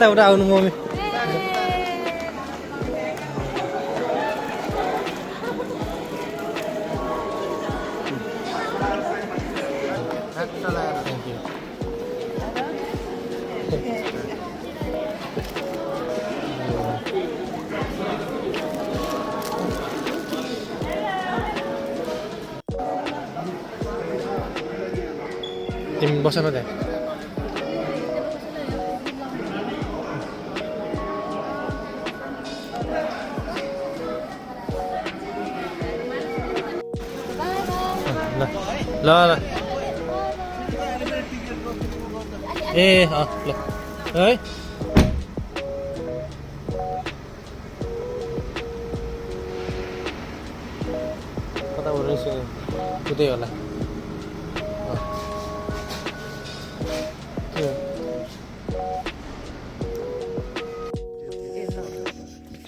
यताउता आउनु मम्मी तिमी बस न त्यहाँ ल ल ए ल है कताबाट रहेछ उतै होला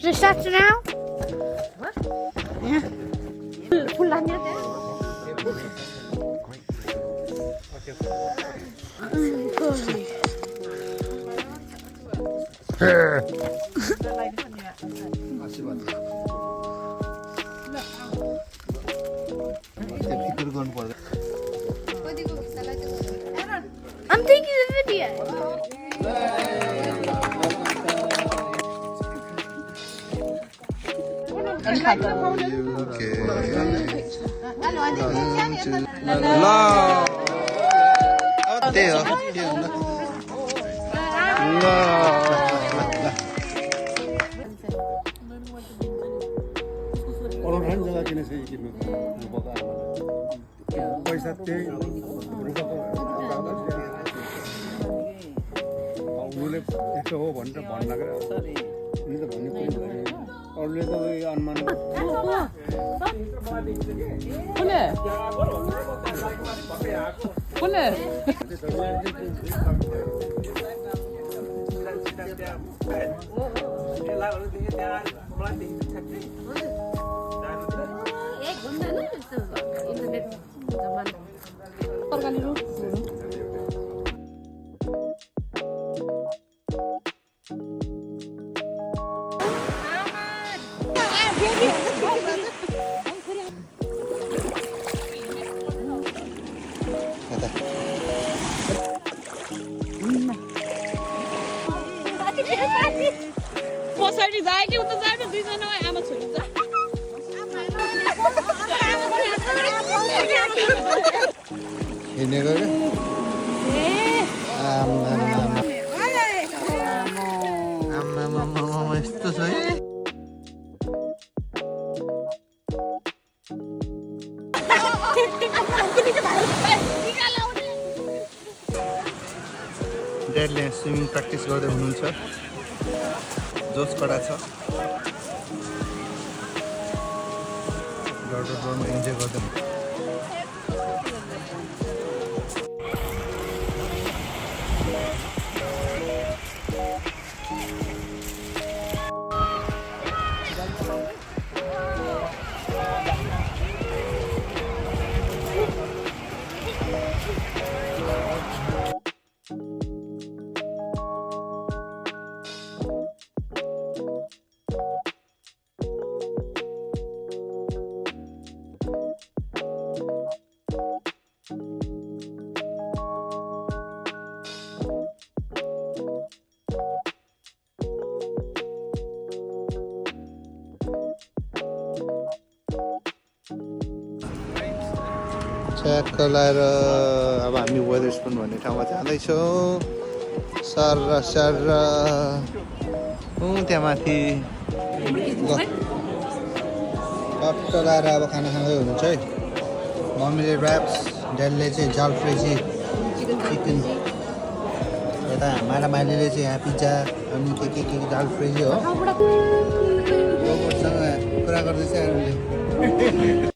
Should I start it now? What? Yeah. Pull on your I'm taking the video. पछाडि जाए कि उता जाए दुईजना आमा छोरी जा हिँडेको आम्मामा यस्तो छ है ड्याडले स्विमिङ प्र्याक्टिस गर्दै हुनुहुन्छ जोस कडा छ ड्रोन इन्जोय गर्दै च्याक्क लाएर अब हामी वेदर स्पुन भन्ने ठाउँमा जाँदैछौँ सर त्यहाँ माथि टक्क लाएर अब खाना खाँदै हुनुहुन्छ है मम्मीले ऱ्याप्स ड्याडीले चाहिँ जालफ्रेजी चिकन यता माला माइलीले चाहिँ यहाँ पिज्जा अनि के जालफ्रेजी हो रोबोटसँग कुरा गर्दैछ हामीले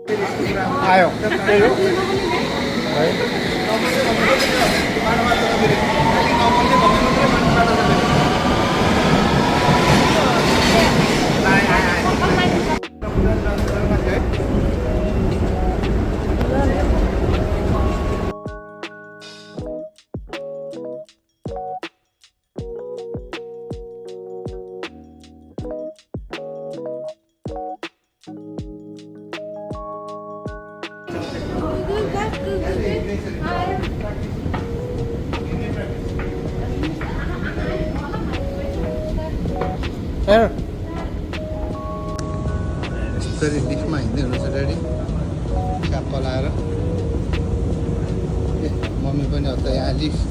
आयो त्यही हो यसरी लिफ्टमा हिँड्दै हुनुहुन्छ ड्याडी ट्याप्प लाएर ए मम्मी पनि अब त यहाँ लिफ्ट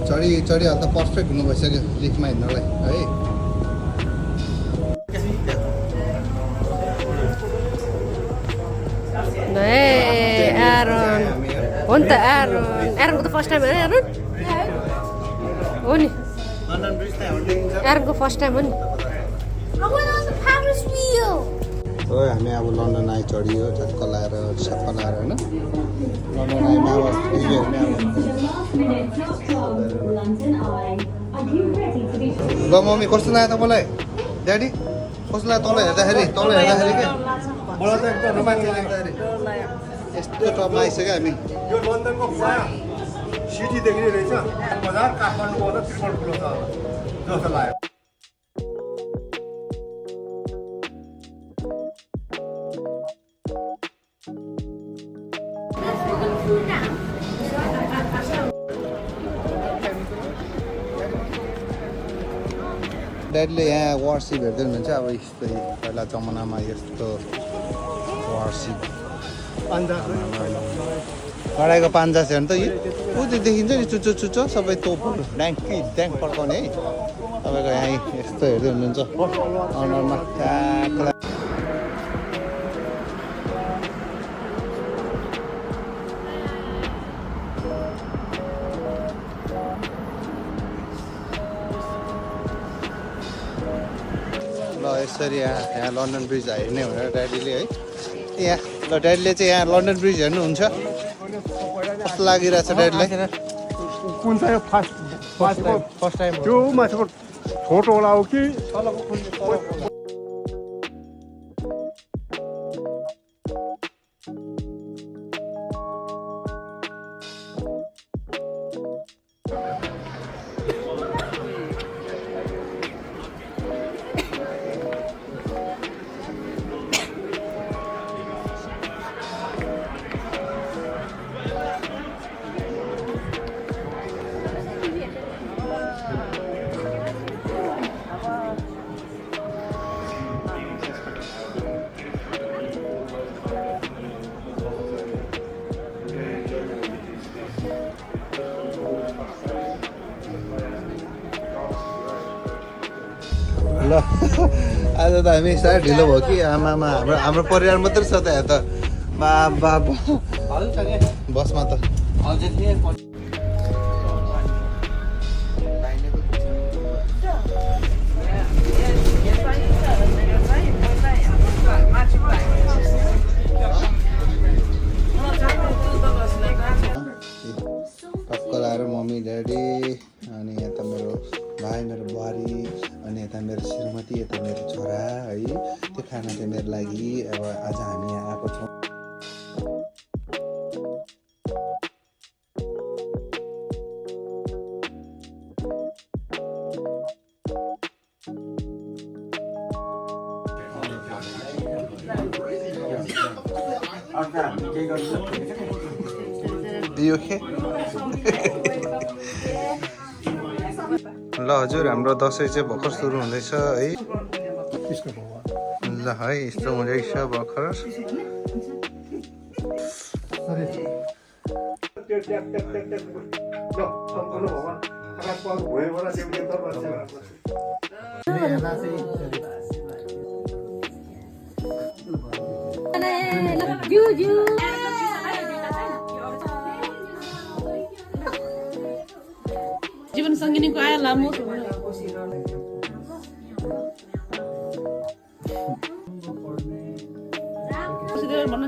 चढी अब त पर्फेक्ट हुनु भइसक्यो लिफ्टमा हिँड्नलाई है Aaron. हो नि त एरोनको त फर्स्ट टाइम होइन एरोन हो नि एरोनको फर्स्ट टाइम हो नि हो हामी अब लन्डन आइ चढियो झट्क लाएर सफा लाएर होइन लन्डन आइमा अब ल मम्मी कस्तो लाग्यो तपाईँलाई ड्याडी कस्तो लाग्यो तल हेर्दाखेरि के मलाई त एकदम रोमाञ्चक लाग्दाखेरि यस्तो टपमा आइसक्यो हामी यो लन्डनको सिटी देखिने रहेछ बजार काठमाडौँ भन्दा त्रिपल ठुलो छ जस्तो लाग्यो ड्याडीले यहाँ वारसिप हेर्दै हुनुहुन्छ अब यस्तै पहिला जमानामा यस्तो वारसिप लडाइँको पान्जा छ भने त यो ऊ त्यो देखिन्छ नि चुच्चो चुच्चो सबै तोपहरू ड्याङ पड्काउने है तपाईँको यहाँ यस्तो हेर्दै हुनुहुन्छ अनुहारमा ट्याक्क ल यसरी यहाँ लन्डन ब्रिज हेर्ने भनेर ड्याडीले है यहाँ ल ड्याडीले चाहिँ यहाँ लन्डन ब्रिज हेर्नुहुन्छ कस्तो लागिरहेछ ड्याडीलाई कुन चाहिँ फर्स्ट टाइम त्यो माथिको छोटोवाला हो कि ल आज त हामी साह्रै ढिलो भयो कि आमामा हाम्रो परिवार मात्रै छ त यहाँ त बा बसमा त टक्क लाएर मम्मी ड्याडी अनि यता मेरो भाइ मेरो बुहारी अनि यता मेरो श्रीमती यता मेरो छोरा है त्यो खाना चाहिँ मेरो लागि अब आज हामी यहाँ आएको छौँ यो के ल हजुर हाम्रो दसैँ चाहिँ भर्खर सुरु हुँदैछ है ल है यस्तो हुँदैछ भर्खर जीवन सङ्गिनीको आयो लामो भन्न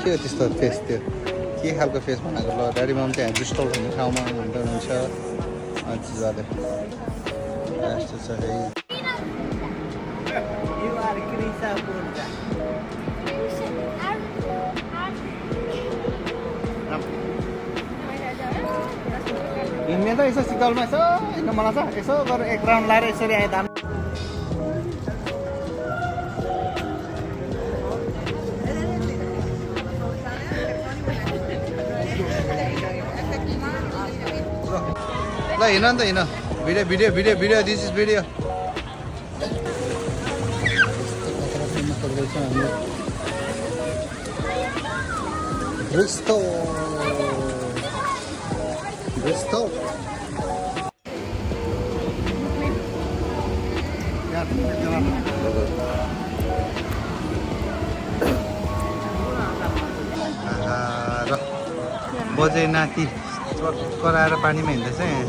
के हो त्यस्तो फेस त्यो के खालको फेस बनाएको ल ड्याडी मम चाहिँ हाम्रो स्टल भन्ने ठाउँमा हुनुहुन्छ मजाले यस्तो छ है You are Krisa Purja. हिँड्ने त यसो शीतलमा यसो हिँड्नु मलाई छ यसो गरेर एक राउन्ड लाएर यसरी आए दाम ल हिँड नि त हिँड video video video video this is video Bristol. Bristol. र बजे नाति कराएर पानीमा हिँड्दैछ यहाँ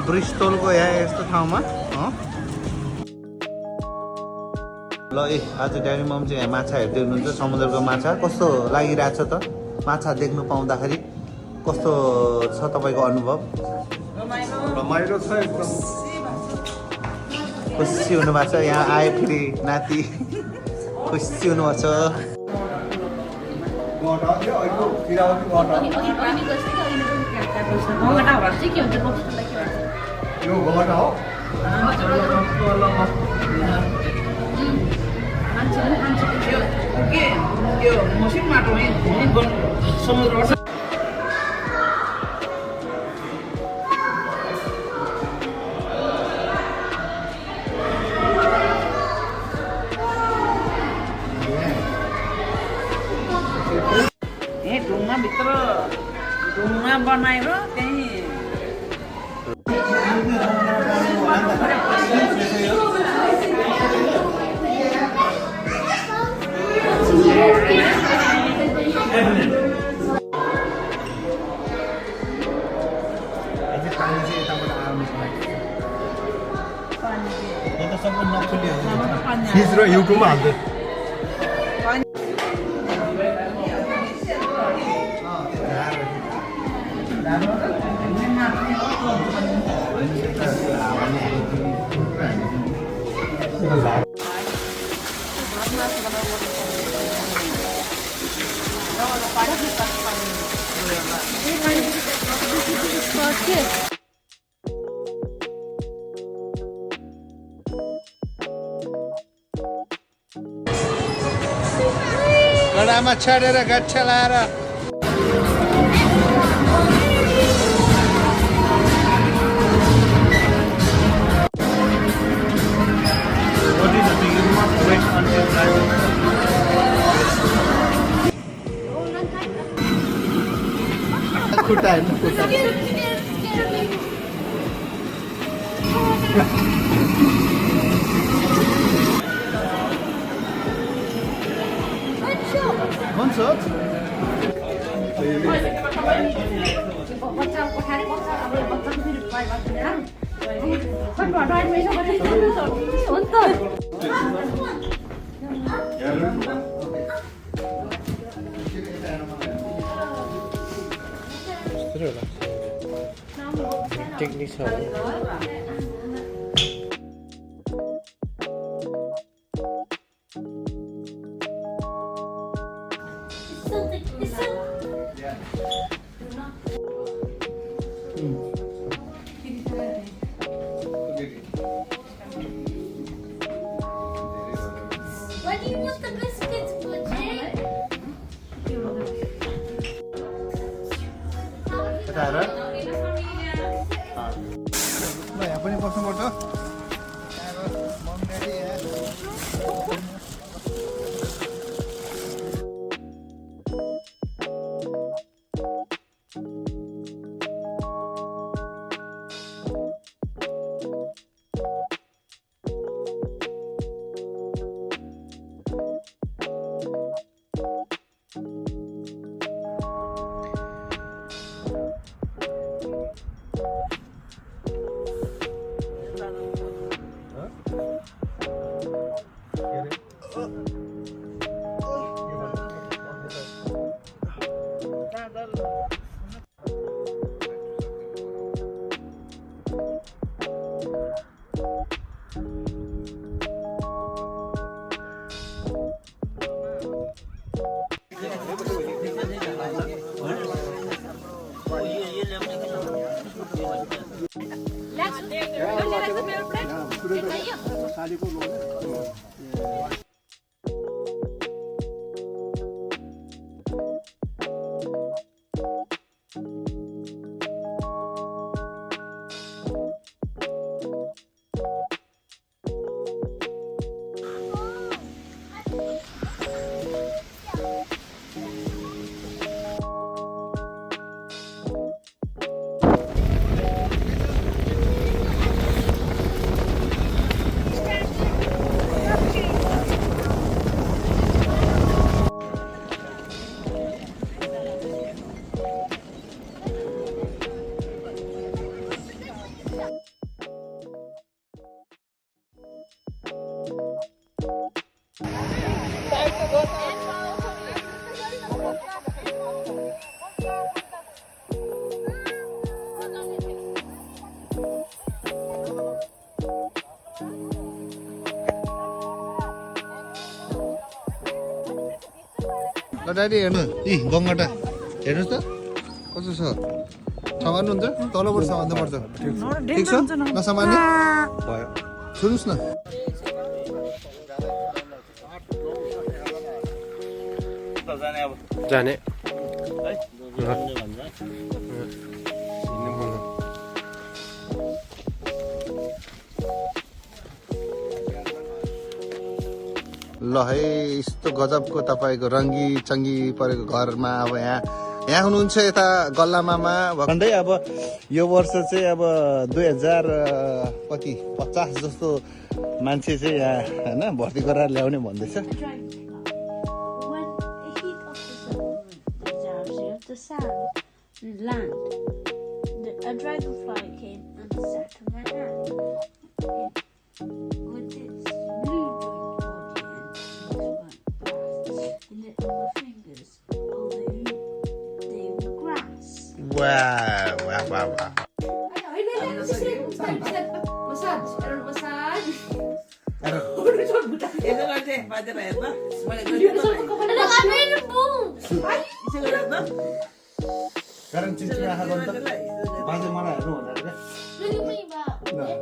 ब्रिस्टोलको यहाँ यस्तो ठाउँमा ल ए आज ड्याडी मम चाहिँ यहाँ माछा हेर्दै हुनुहुन्छ समुद्रको माछा कस्तो लागिरहेछ त माछा देख्नु पाउँदाखेरि कस्तो छ तपाईँको अनुभव रमाइलो छ एकदम खुसी हुनुभएको छ यहाँ आए फेरि नाति खुसी हुनुभएको छ यो गहना हो यो मसिन माटो समुद्रबाट ढुङ्गाभित्र ढुङ्गा बनाएर त्यहीँ फिस र युटुबमा हाल्दै गडामा छाडेर गच्छा लाएर खुट्टा हेर्नु खुट्टा हुन्छ टेक्निक छ Why do you want the biscuits, Butchie? ल यहाँ पनि बस्नुपर्छ ल ड्याडी हेर्नु यी गङ्गटा हेर्नुहोस् त कस्तो छ सामान्नु हुन्छ तलबाट सामान्नु पर्छ ठिक छ नसामान्ने भयो सुन्नुहोस् न जाने ल है यस्तो गजबको तपाईँको रङ्गी चङ्गी परेको घरमा अब यहाँ हुनुहुन्छ यता गल्लामामा भन्दै अब यो वर्ष चाहिँ अब 2050 जस्तो मान्छे चाहिँ यहाँ होइन भर्ती गरेर ल्याउने भन्दैछ The sand and land. A dragonfly came and sat on my hand. With its blue joint body and its black, and its fingers, although they were grass. wow. यसो गर्थे बाजेर हेर्दा मैले Look, I made a boom! यसो गर्दा कारण चिन्ची आँखा गर्नु त बाजे मलाई हेर्नु भनेर क्या Look at me, Bob. भयो